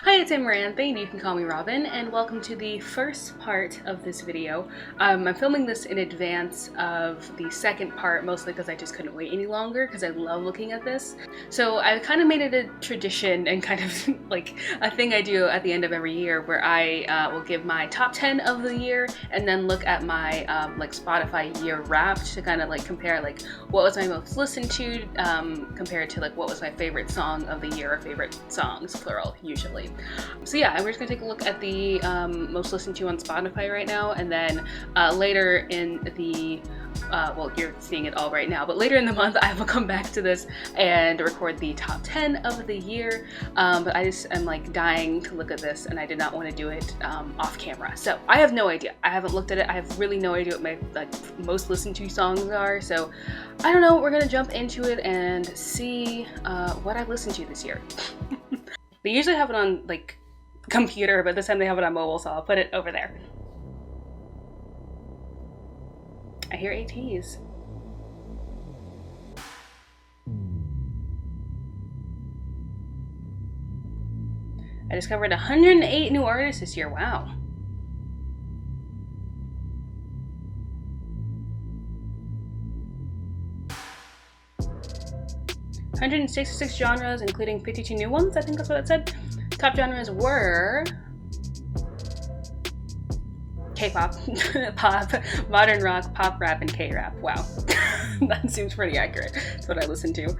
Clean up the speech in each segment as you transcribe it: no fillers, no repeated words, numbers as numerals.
Hi, it's Amarantha, and you can call me Robin, and welcome to the first part of this video. I'm filming this in advance of the second part, mostly because I just couldn't wait any longer, because I love looking at this. So I kind of made it a tradition and kind of like a thing I do at the end of every year, where I will give my top 10 of the year, and then look at my like Spotify year wrapped to kind of like compare like what was my most listened to compared to like what was my favorite song of the year, or favorite songs, plural, usually. So yeah, we're just gonna take a look at the most listened to on Spotify right now, and then later in the well, you're seeing it all right now, but later in the month I will come back to this and record the top 10 of the year. But I just am like dying to look at this, and I did not want to do it off camera. So I have no idea. I haven't looked at it. I have really no idea what my most listened to songs are. So I don't know. We're gonna jump into it and see what I've listened to this year. They usually have it on like computer, but this time they have it on mobile, so I'll put it over there. I hear ATs. I discovered 108 new artists this year. Wow. "166 genres, including 52 new ones," I think that's what it said. Top genres were K-pop, pop, modern rock, pop rap, and K-rap. Wow. That seems pretty accurate. That's what I listened to.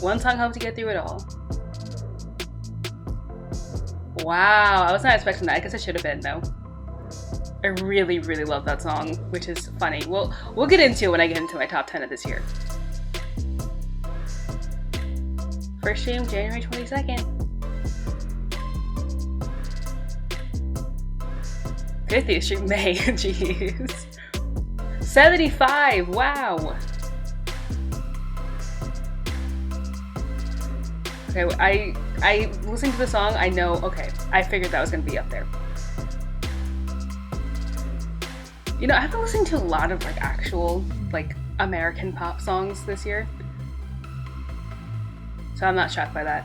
One song helped to get through it all. Wow, I was not expecting that. I guess I should have been, though. I really, really love that song, which is funny. We'll get into it when I get into my top 10 of this year. First stream, January 22nd. 50th stream, May. Jeez. 75. Wow. Okay, I listened to the song. I know. Okay, I figured that was gonna be up there. You know, I've been listening to a lot of like actual like American pop songs this year, so I'm not shocked by that.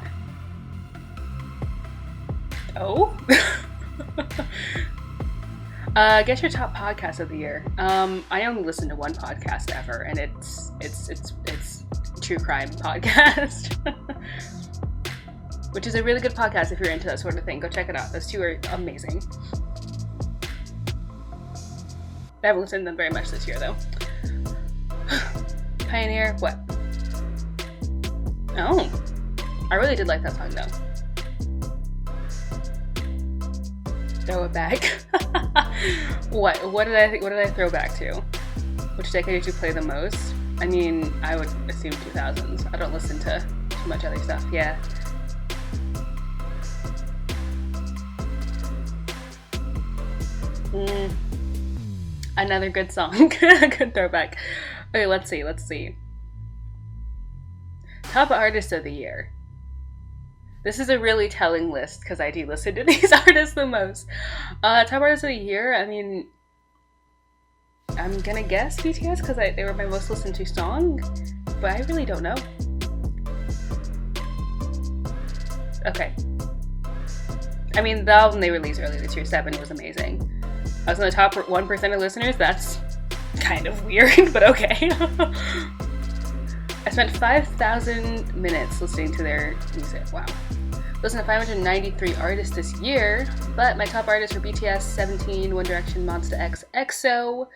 Oh. Guess your top podcast of the year. I only listen to one podcast ever, and it's True Crime Podcast, which is a really good podcast if you're into that sort of thing. Go check it out. Those two are amazing. I haven't listened to them very much this year, though. Pioneer, what? Oh, I really did like that song, though. Throw it back. What did I throw back to? Which decade did you play the most? I mean, I would assume 2000s. I don't listen to too much other stuff. Yeah. Another good song. Good throwback. Okay, let's see. Top artist of the year. This is a really telling list because I do listen to these artists the most. Top artist of the year, I mean, I'm gonna guess BTS because they were my most listened to song, but I really don't know. Okay. I mean, the album they released earlier this year, 7, was amazing. I was in the top 1% of listeners. That's kind of weird, but okay. I spent 5,000 minutes listening to their music. Wow. Listened to 593 artists this year, but my top artists were BTS, 17, One Direction, Monsta X, EXO.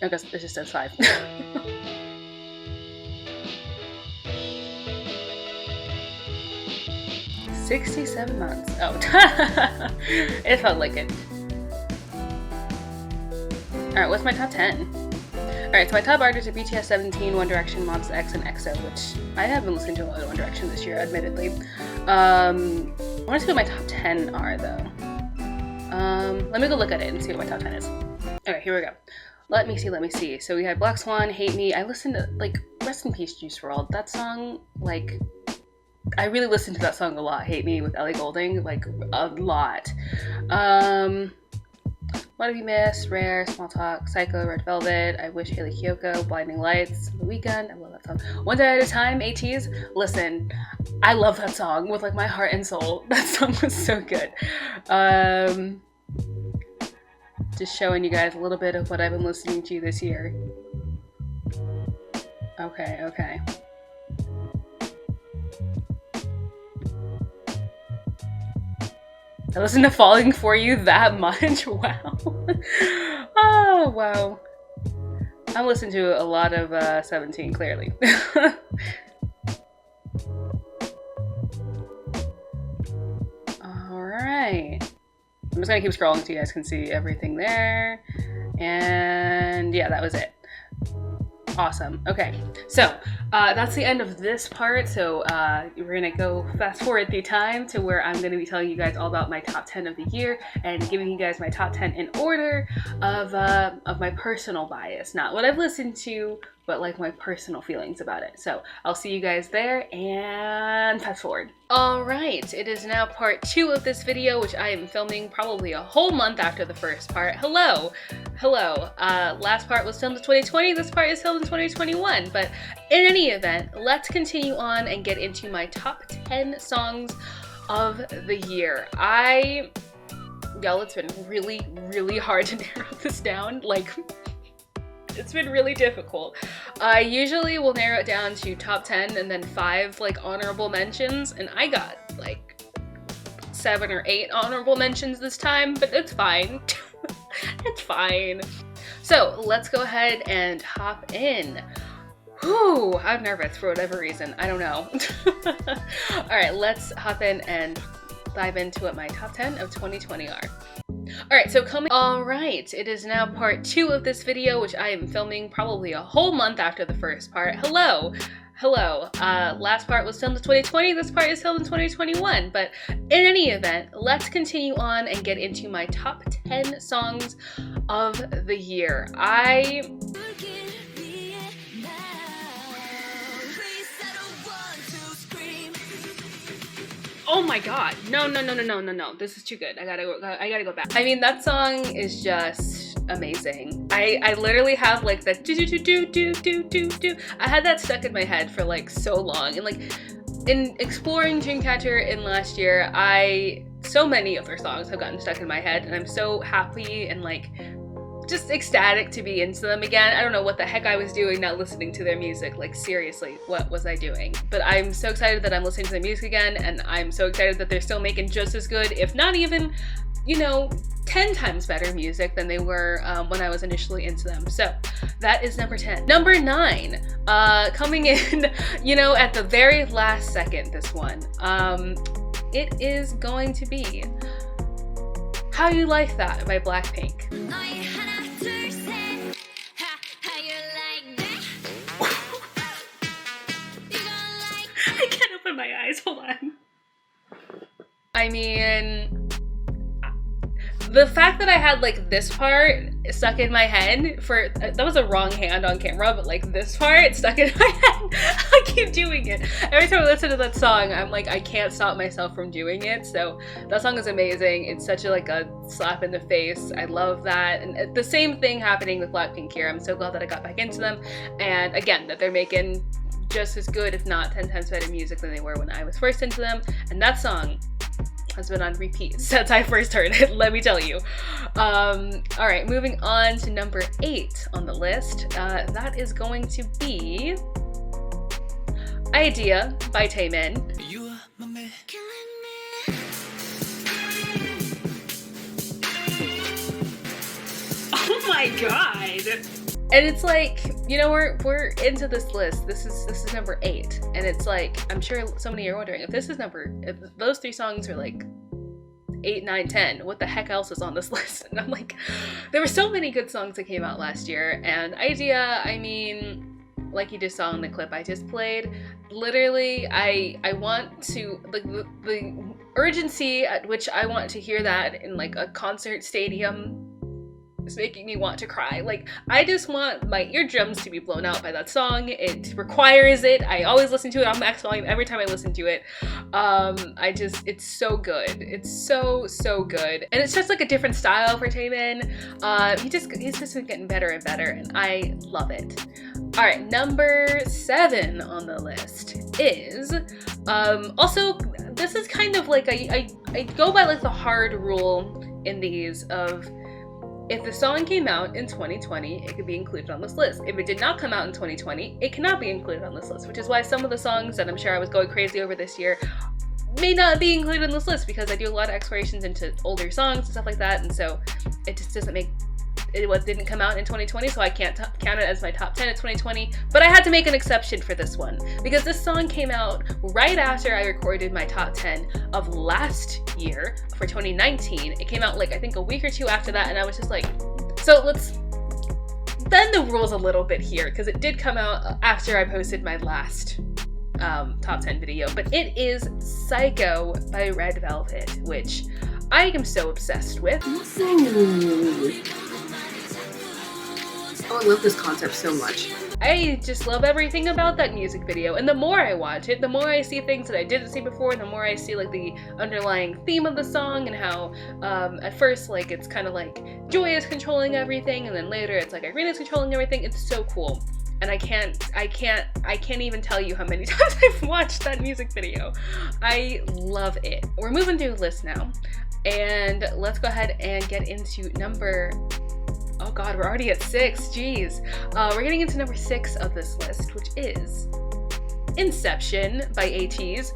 I guess it just says 5. 67 months. Oh, it felt like it. Alright, what's my top 10? Alright, so my top artists are BTS, 17, One Direction, Monsta X, and EXO, which I haven't listened to a lot of One Direction this year, admittedly. I want to see what my top 10 are, though. Let me go look at it and see what my top 10 is. Okay, here we go. Let me see. So we had Black Swan, Hate Me. I listened to, like, Rest in Peace, Juice WRLD. That song, like, I really listened to that song a lot. Hate Me with Ellie Goulding, like, a lot. What Have You Missed, Rare, Small Talk, Psycho, Red Velvet, I Wish, Haley Kiyoko, Blinding Lights, The Weeknd, I love that song. One Day at a Time, ATs, listen, I love that song with like my heart and soul. That song was so good. Just showing you guys a little bit of what I've been listening to this year. Okay. I listened to Falling For You that much? Wow. Oh, wow. I'm listening to a lot of 17, clearly. Alright. I'm just gonna keep scrolling so you guys can see everything there. And yeah, that was it. Awesome. Okay, so that's the end of this part. So we're gonna go fast forward through time to where I'm gonna be telling you guys all about my top 10 of the year and giving you guys my top 10 in order of my personal bias, not what I've listened to, but like my personal feelings about it. So I'll see you guys there, and fast forward. All right, it is now part 2 of this video, which I am filming probably a whole month after the first part. Hello. Last part was filmed in 2020, this part is filmed in 2021, but in any event, let's continue on and get into my top 10 songs of the year. Y'all, it's been really, really hard to narrow this down. Like, it's been really difficult. I usually will narrow it down to top 10 and then 5 like honorable mentions, and I got like 7 or 8 honorable mentions this time, but it's fine. It's fine. So let's go ahead and hop in. Whew, I'm nervous for whatever reason. I don't know. All right, let's hop in and dive into what my top 10 of 2020 are. Alright, Alright, it is now part 2 of this video, which I am filming probably a whole month after the first part. Hello. Last part was filmed in 2020, this part is filmed in 2021, but in any event, let's continue on and get into my top 10 songs of the year. Oh my god, no, this is too good. I gotta go back. I mean, that song is just amazing. I literally have like the do. I had that stuck in my head for like so long, and like in exploring Dreamcatcher in last year, so many of their songs have gotten stuck in my head, and I'm so happy and like just ecstatic to be into them again. I don't know what the heck I was doing not listening to their music. Like, seriously, what was I doing? But I'm so excited that I'm listening to their music again, and I'm so excited that they're still making just as good, if not even, 10 times better music than they were when I was initially into them. So that is number 10. Number 9, coming in, at the very last second, this one. It is going to be How You Like That by Blackpink. I can't open my eyes, hold on. I mean, the fact that I had like this part stuck in my head that was a wrong hand on camera, but like this part stuck in my head. I keep doing it. Every time I listen to that song, I'm like, I can't stop myself from doing it. So that song is amazing. It's such a slap in the face. I love that. And the same thing happening with Blackpink here. I'm so glad that I got back into them. And again, that they're making just as good, if not 10 times better music than they were when I was first into them. And that song has been on repeat since I first heard it, let me tell you. Alright, moving on to number 8 on the list. That is going to be Idea by Taemin. You are my man. Oh my god! And it's like, we're into this list. This is number 8, and it's like, I'm sure so many are wondering if those 3 songs are like 8, 9, 10, what the heck else is on this list? And I'm like, there were so many good songs that came out last year, and Idea, I mean, like you just saw in the clip I just played, literally, I want to, like, the urgency at which I want to hear that in like a concert stadium is making me want to cry. Like, I just want my eardrums to be blown out by that song. It requires it. I always listen to it on max volume every time I listen to it. It's so good. It's so good. And it's just like a different style for Taemin. He's just been getting better and better, and I love it. All right, number 7 on the list is, also, this is kind of like, I go by like the hard rule in these of, if the song came out in 2020, it could be included on this list. If it did not come out in 2020, it cannot be included on this list, which is why some of the songs that I'm sure I was going crazy over this year may not be included on this list, because I do a lot of explorations into older songs and stuff like that, and so it just doesn't make it didn't come out in 2020, so I can't count it as my top 10 of 2020, but I had to make an exception for this one, because this song came out right after I recorded my top 10 of last year for 2019. It came out like, I think a week or two after that, and I was just like, so let's bend the rules a little bit here, because it did come out after I posted my last top 10 video, but it is Psycho by Red Velvet, which I am so obsessed with. Oh, I love this concept so much. I just love everything about that music video, and the more I watch it, the more I see things that I didn't see before, and the more I see like the underlying theme of the song, and how at first like it's kind of like Joy is controlling everything, and then later it's like Irina's controlling everything. It's so cool. And I can't even tell you how many times I've watched that music video. I love it. We're moving through the list now, and let's go ahead and get into number, oh god, we're already at 6, jeez. We're getting into number 6 of this list, which is Inception by ATEEZ.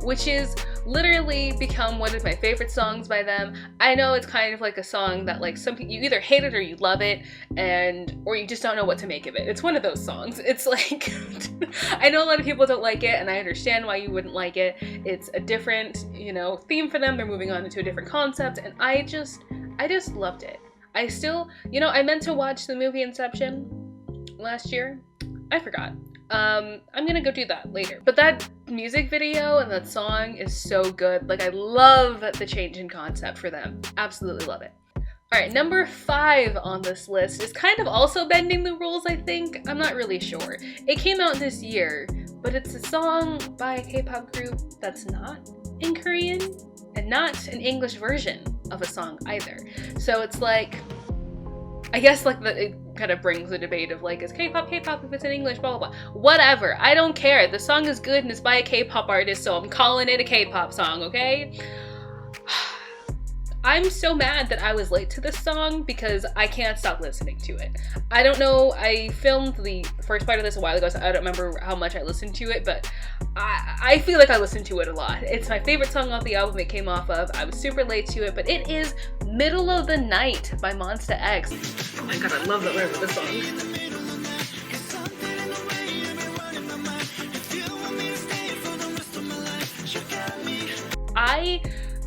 Which is literally become one of my favorite songs by them. I know it's kind of like a song that like some people, you either hate it or you love it, or you just don't know what to make of it. It's one of those songs. It's like, I know a lot of people don't like it, and I understand why you wouldn't like it. It's a different, theme for them. They're moving on into a different concept, and I just loved it. I still, I meant to watch the movie Inception last year. I forgot. I'm gonna go do that later. But that music video and that song is so good. Like, I love the change in concept for them. Absolutely love it. Alright, number 5 on this list is kind of also bending the rules, I think. I'm not really sure. It came out this year, but it's a song by a K-pop group that's not in Korean and not an English version of a song either. So it's like, I guess like it kind of brings the debate of like, is K-pop K-pop if it's in English, blah blah blah. Whatever, I don't care. The song is good and it's by a K-pop artist, so I'm calling it a K-pop song, okay? I'm so mad that I was late to this song because I can't stop listening to it. I don't know, I filmed the first part of this a while ago, so I don't remember how much I listened to it, but I feel like I listened to it a lot. It's my favorite song off the album it came off of. I was super late to it, but it is Middle of the Night by Monsta X. Oh my god, I love the lyrics of this song.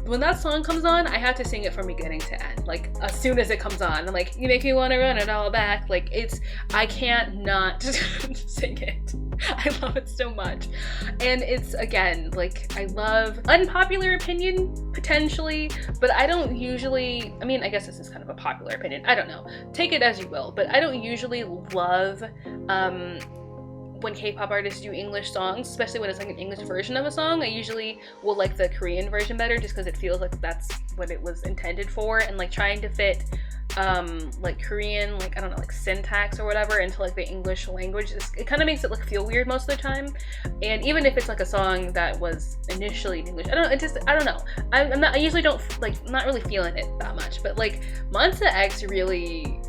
When that song comes on, I have to sing it from beginning to end. Like, as soon as it comes on, I'm like, you make me want to run it all back. Like, I can't not sing it. I love it so much. And it's, again, like, I love, unpopular opinion, potentially, but I don't usually, I mean, I guess this is kind of a popular opinion. I don't know. Take it as you will, but I don't usually love, when K-pop artists do English songs, especially when it's like an English version of a song. I usually will like the Korean version better just because it feels like that's what it was intended for, and like trying to fit like Korean, like, I don't know, like syntax or whatever into like the English language, it kind of makes it look feel weird most of the time. And even if it's like a song that was initially in English, I don't know. I usually don't, like, not really feeling it that much, but like Monsta X really,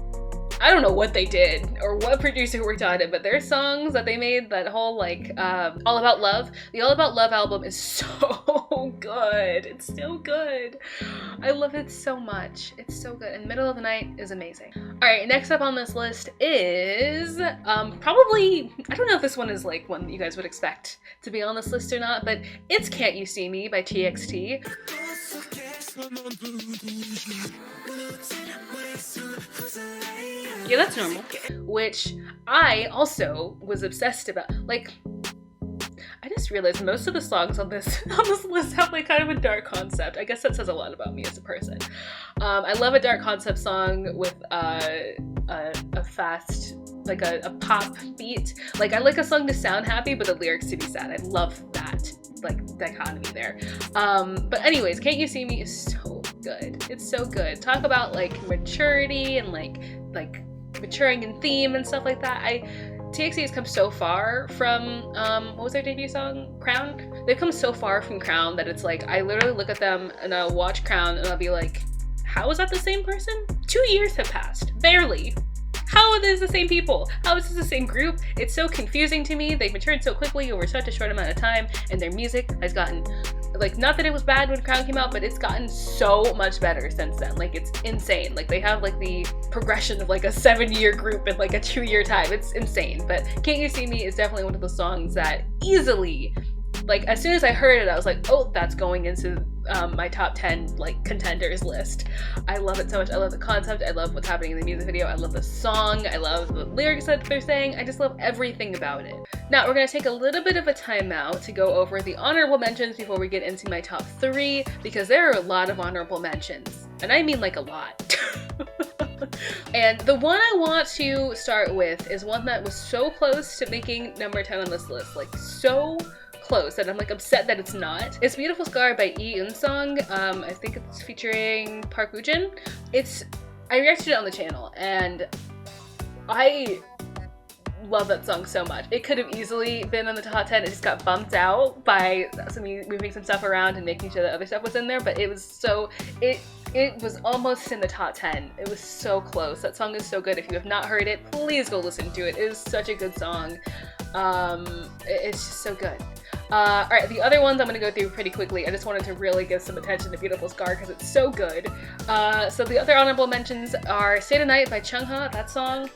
I don't know what they did or what producer worked on it, but their songs that they made, that whole like All About Love, the All About Love album is so good. It's so good. I love it so much. It's so good. And Middle of the Night is amazing. All right, next up on this list is probably, I don't know if this one is like one that you guys would expect to be on this list or not, but it's Can't You See Me by TXT. Yeah, that's normal. Which I also was obsessed about. Like, I just realized most of the songs on this list have like kind of a dark concept. I guess that says a lot about me as a person. I love a dark concept song with a fast, like a pop beat. Like I like a song to sound happy, but the lyrics to be sad. I love that like dichotomy there. But anyways, Can't You See Me is so good. It's so good. Talk about like maturity and like maturing in theme and stuff like that. TXT has come so far from, what was their debut song? Crown? They've come so far from Crown that it's like, I literally look at them and I'll watch Crown and I'll be like, how is that the same person? 2 years have passed, barely. How are these the same people? How is this the same group? It's so confusing to me. They've matured so quickly over such a short amount of time, and their music has gotten, like, not that it was bad when Crown came out, but it's gotten so much better since then. Like, it's insane. Like, they have like the progression of like a 7-year group in like a 2-year time. It's insane. But Can't You See Me is definitely one of the songs that easily, like, as soon as I heard it, I was like, oh, that's going into my top 10 like contenders list. I love it so much. I love the concept. I love what's happening in the music video. I love the song. I love the lyrics that they're saying. I just love everything about it. Now we're gonna take a little bit of a timeout to go over the honorable mentions before we get into my top 3, because there are a lot of honorable mentions, and I mean like a lot. And the one I want to start with is one that was so close to making number 10 on this list, like so close, and I'm like upset that it's not. It's Beautiful Scar by Lee Eun-sung. I think it's featuring Park Woo-jin. I reacted to it on the channel and I love that song so much. It could have easily been on the top 10. It just got bumped out by moving some stuff around and making sure that other stuff was in there, but it was so, it was almost in the top 10. It was so close. That song is so good. If you have not heard it, please go listen to it. It is such a good song. It's just so good. Alright, the other ones I'm gonna go through pretty quickly. I just wanted to really give some attention to Beautiful Scar because it's so good. So the other honorable mentions are Stay the Night by Chungha. That song,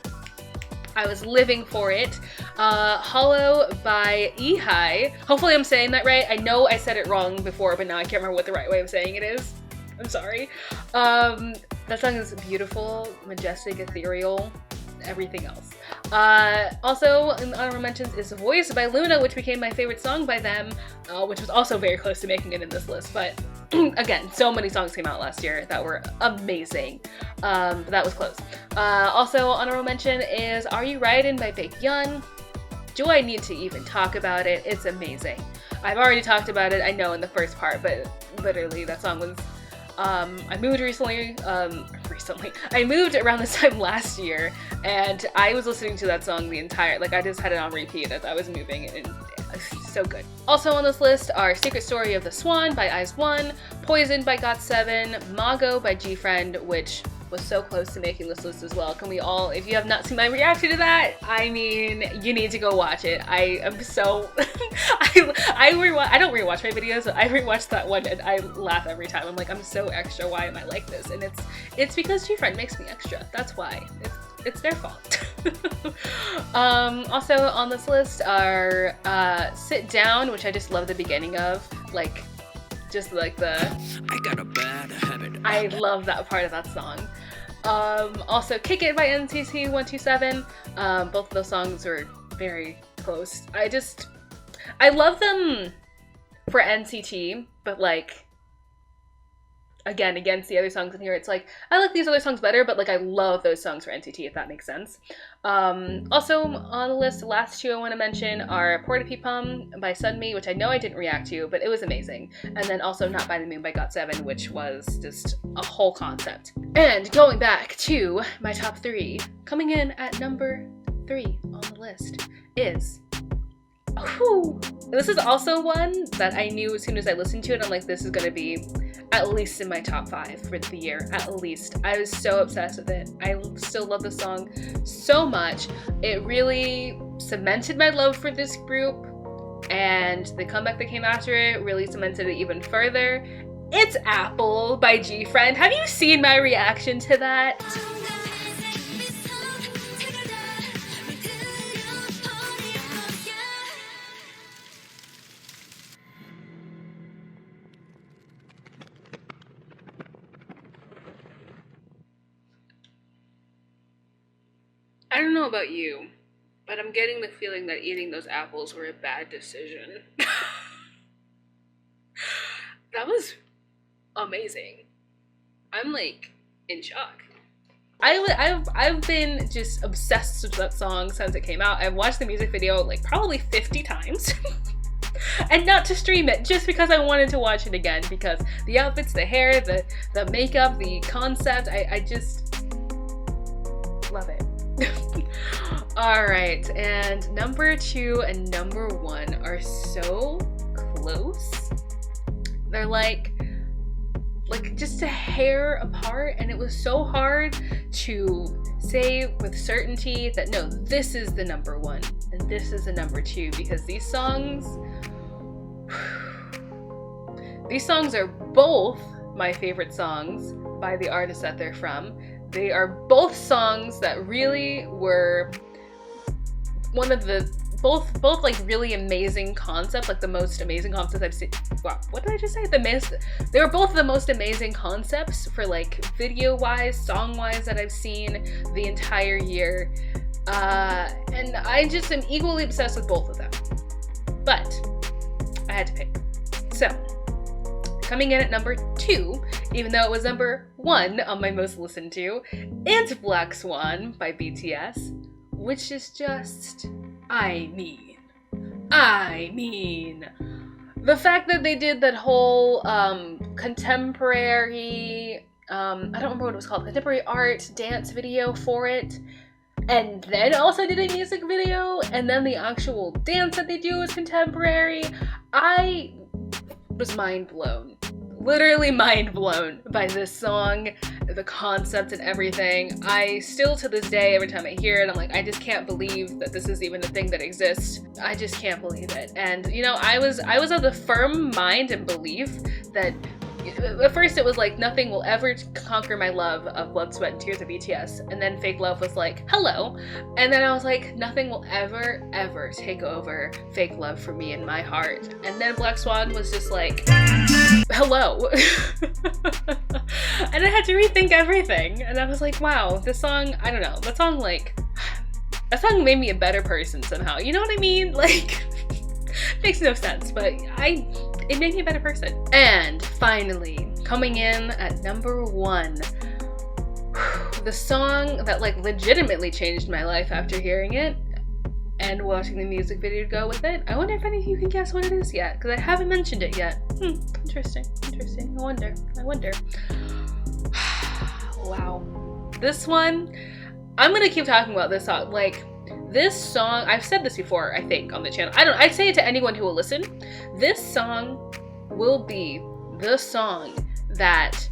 I was living for it. Hollow by Ehai. Hopefully I'm saying that right. I know I said it wrong before, but now I can't remember what the right way of saying it is. I'm sorry. That song is beautiful, majestic, ethereal, everything else. Also in honorable mentions is Voice by Luna, which became my favorite song by them, which was also very close to making it in this list, but again, so many songs came out last year that were amazing, but that was close. Also honorable mention is Are You Riding by Baekhyun. Do I need to even talk about it? It's amazing. I've already talked about it, I know, in the first part, but literally that song was, I moved recently, I moved around this time last year, and I was listening to that song the entire, like I just had it on repeat as I was moving, and it's so good. Also on this list are Secret Story of the Swan by IZ*ONE, Poison by GOT7, Mago by GFriend, which was so close to making this list as well. Can we all, if you have not seen my reaction to that, I mean, you need to go watch it. I am so, I don't rewatch my videos, but I rewatch that one and I laugh every time. I'm like, I'm so extra, why am I like this? And it's because GFriend makes me extra, that's why. It's their fault. Also on this list are Sit Down, which I just love the beginning of, like, just like the, I got a bad habit. I love that part of that song. Also Kick It by NCT 127. Both of those songs are very close. I love them for NCT, but like, again, against the other songs in here, it's like, I like these other songs better, but like I love those songs for NCT, if that makes sense. Also on the list, the last two I want to mention are Porta Pipam by Sunmi, which I know I didn't react to, but it was amazing. And then also Not by the Moon by GOT7, which was just a whole concept. And going back to my top 3, coming in at number 3 on the list is, this is also one that I knew as soon as I listened to it, I'm like, this is gonna be at least in my top 5 for the year, at least. I was so obsessed with it. I still love the song so much. It really cemented my love for this group, and the comeback that came after it really cemented it even further. It's Apple by GFriend. Have you seen my reaction to that? I don't know about you, But I'm getting the feeling that eating those apples were a bad decision. That was amazing. I'm like in shock. I've been just obsessed with that song since it came out. I've watched the music video like probably 50 times. And not to stream it, just because I wanted to watch it again, because the outfits, the hair, the makeup, the concept, I just love it. Alright, and number 2 and number 1 are so close. They're like just a hair apart, and it was so hard to say with certainty that no, this is the number 1 and this is the number 2, because these songs are both my favorite songs by the artist that they're from. They are both songs that really were one of the both like really amazing concepts, like the most amazing concepts I've seen. Wow, what did I just say? They were both the most amazing concepts for like video wise, song wise that I've seen the entire year. And I just am equally obsessed with both of them. But I had to pick. So coming in at number 2, even though it was number 1 on my most listened to, it's Black Swan by BTS, which is just, I mean, the fact that they did that whole contemporary, I don't remember what it was called, contemporary art dance video for it, and then also did a music video, and then the actual dance that they do is contemporary. I was mind blown. Literally mind blown by this song, the concept and everything. I still to this day, every time I hear it, I'm like, I just can't believe that this is even a thing that exists. I just can't believe it. And you know, I was of the firm mind and belief that at first it was like nothing will ever conquer my love of Blood, Sweat, and Tears of BTS, and then Fake Love was like, hello, and then I was like, nothing will ever take over Fake Love for me in my heart. And then Black Swan was just like, hello. And I had to rethink everything, and I was like, wow, this song, I don't know, that song made me a better person somehow, you know what I mean? Like, makes no sense, but it made me a better person. And finally, coming in at number 1, the song that like legitimately changed my life after hearing it and watching the music video to go with it. I wonder if any of you can guess what it is yet, because I haven't mentioned it yet. Interesting. I wonder. Wow. This one, I'm gonna keep talking about this song. Like, this song, I've said this before, I think, on the channel. I'd say it to anyone who will listen. This song will be the song that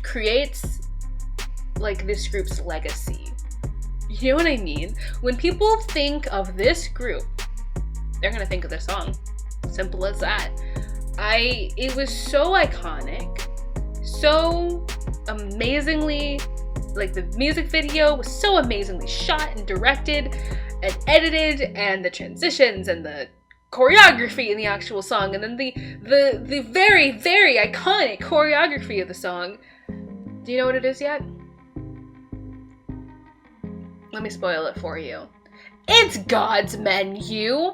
creates, like, this group's legacy. You know what I mean? When people think of this group, they're gonna think of this song. Simple as that. It was so iconic, so amazingly, like the music video was so amazingly shot and directed and edited, and the transitions and the choreography in the actual song, and then the very, very iconic choreography of the song. Do you know what it is yet? Let me spoil it for you. It's God's Menu!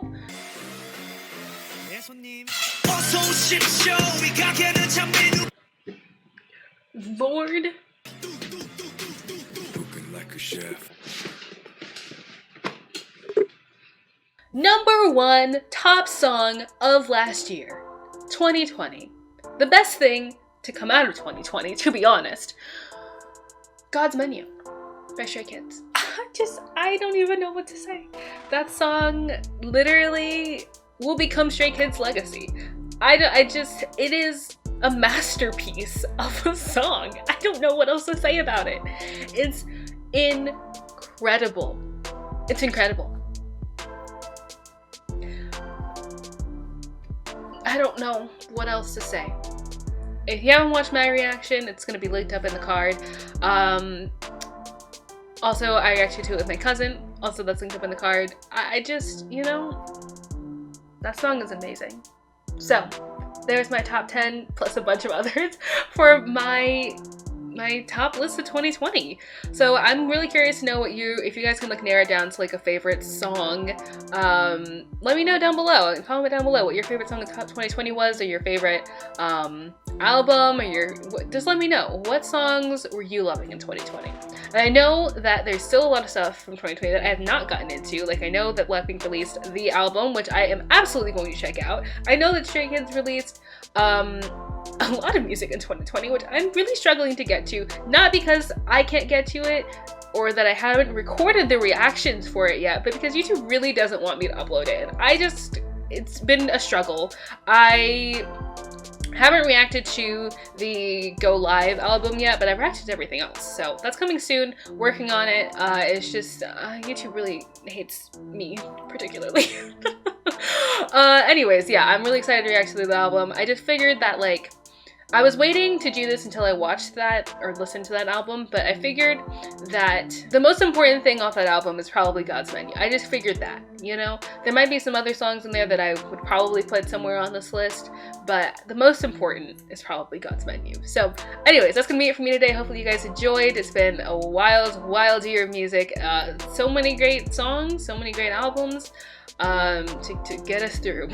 Lord. Like a chef. Number 1 top song of last year, 2020. The best thing to come out of 2020, to be honest. God's Menu by Stray Kids. I don't even know what to say. That song literally will become Stray Kids' legacy. It is a masterpiece of a song. I don't know what else to say about it. It's incredible. It's incredible. I don't know what else to say. If you haven't watched my reaction, it's going to be linked up in the card. Also, I reacted to it with my cousin. Also, that's linked up in the card. I just, you know, that song is amazing. So, there's my top 10 plus a bunch of others for my my top list of 2020. So I'm really curious to know if you guys can like narrow it down to like a favorite song. Let me know down below. Comment down below what your favorite song of 2020 was, or your favorite album, or just let me know what songs were you loving in 2020. And I know that there's still a lot of stuff from 2020 that I have not gotten into. Like I know that Blackpink released the album, which I am absolutely going to check out. I know that Stray Kids released a lot of music in 2020, which I'm really struggling to get to. Not because I can't get to it or that I haven't recorded the reactions for it yet, but because YouTube really doesn't want me to upload it. And it's been a struggle. I haven't reacted to the Go Live album yet, but I've reacted to everything else. So that's coming soon, working on it. It's just, YouTube really hates me particularly. Anyways, yeah, I'm really excited to react to the album. I just figured that like, I was waiting to do this until I watched that or listened to that album, but I figured that the most important thing off that album is probably God's Menu. I just figured that, you know? There might be some other songs in there that I would probably put somewhere on this list, but the most important is probably God's Menu. So anyways, that's gonna be it for me today. Hopefully you guys enjoyed. It's been a wild year of music. So many great songs, so many great albums to get us through.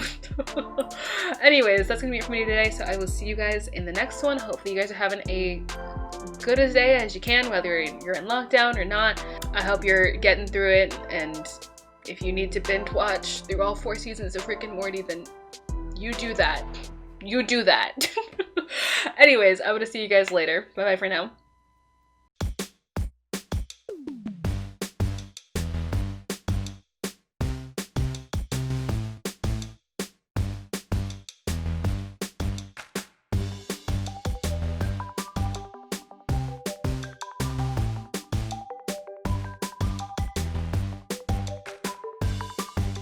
Anyways, that's gonna be it for me today, so I will see you guys in the next one. Hopefully you guys are having a good as day as you can, whether you're in lockdown or not. I hope you're getting through it, and if you need to binge watch through all 4 seasons of Rick and Morty, then you do that. Anyways, I'm gonna see you guys later. Bye bye for now.